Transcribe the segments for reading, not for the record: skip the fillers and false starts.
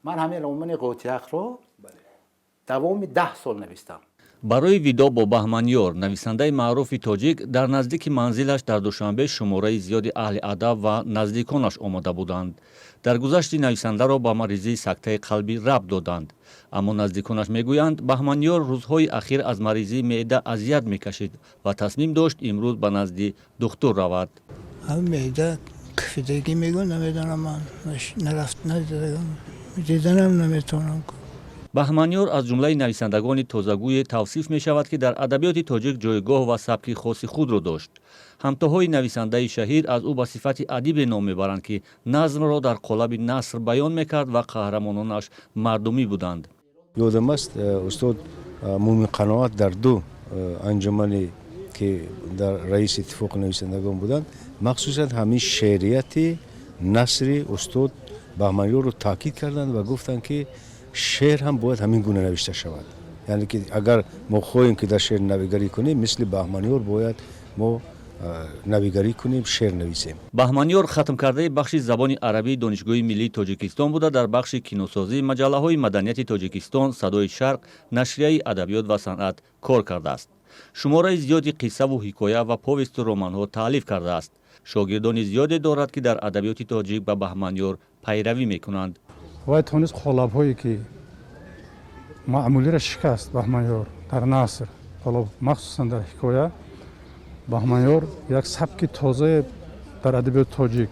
من همین رمان قوطیق رو دوام 10 سال نوشتم. برای ویدو با بهمنیور نویسنده معروف تاجیک در نزدیک منزلش در دوشنبه شماره زیادی اهل ادب و نزدیکانش آمده بودند. در گذشت نویسنده را با مریضی سکته قلبی ربط دادند، اما نزدیکانش میگویند بهمنیور روزهای اخیر از مریضی معده اذیت میکشید و تصمیم داشت امروز به نزد دکتر رود. معده کفیدگی میگن نمیدونم، من نرفت دیدنم نمیتونم. بهمنیور از جمله نویسندگان تازه‌گوی توصیف می شود که در ادبیات تاجیک جایگاه و سبک خاص خود را داشت. همتاهای نویسنده شهیر از او به صفت ادیب نام میبرند که نظم را در قالب نثر بیان میکرد و قهرمانانش مردمی بودند. یادم است استاد مومن قناعت در دو انجمنی که در رئیس اتفاق نویسندگان بودند مخصوصا همین شعریت نثر استاد بهمنیور رو تاکید کردند و گفتند که شعر هم باید همین گونه نوشته شود. یعنی که اگر ما خواهیم که در شعر نویگری کنیم مثل بهمنیور باید ما نویگری کنیم، شعر نویسیم. بهمنیور ختم کرده بخش زبان عربی دانشگاه ملی تاجیکستان بوده. در بخش کینوسازی مجله مدنیت تاجیکستان، صدای شرق، نشریه ادبیات و صنعت کار کرده است. شماره زیادی قصه و حکایه و پوست و رمان ها تالیف کرده است. شاگردان زیادی دارد که در ادبیات تاجیک به بهمنیور پیروی میکنند. و تونست قالب هایی که معمولی را شکست بهمنیور در نثر، قالب مخصوصا در حکایه، بهمنیور یک سبک تازه در ادبیات تاجیک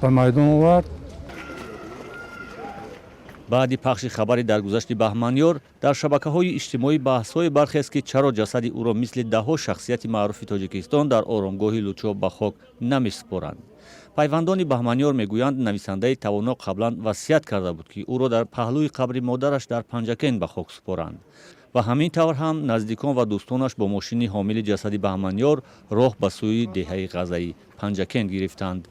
به میدان آورد. بعد پخش خبری در گذشت بهمنیور در شبکه‌های اجتماعی بحث‌های برخاست که چرا جسد او را مثل ده‌ها شخصیت معروف تاجیکستان در آرامگاه لوچو به خاک نمی‌سپارند. پیوندان بهمنیور میگویند نویسنده توانا قبلا وصیت کرده بود که او را در پهلوی قبر مادرش در پنجکن به خاک سپارند و همین طور هم نزدیکان و دوستانش با ماشین حامل جسد بهمنیور راه به سوی دهه غزه‌ای پنجکن گرفتند.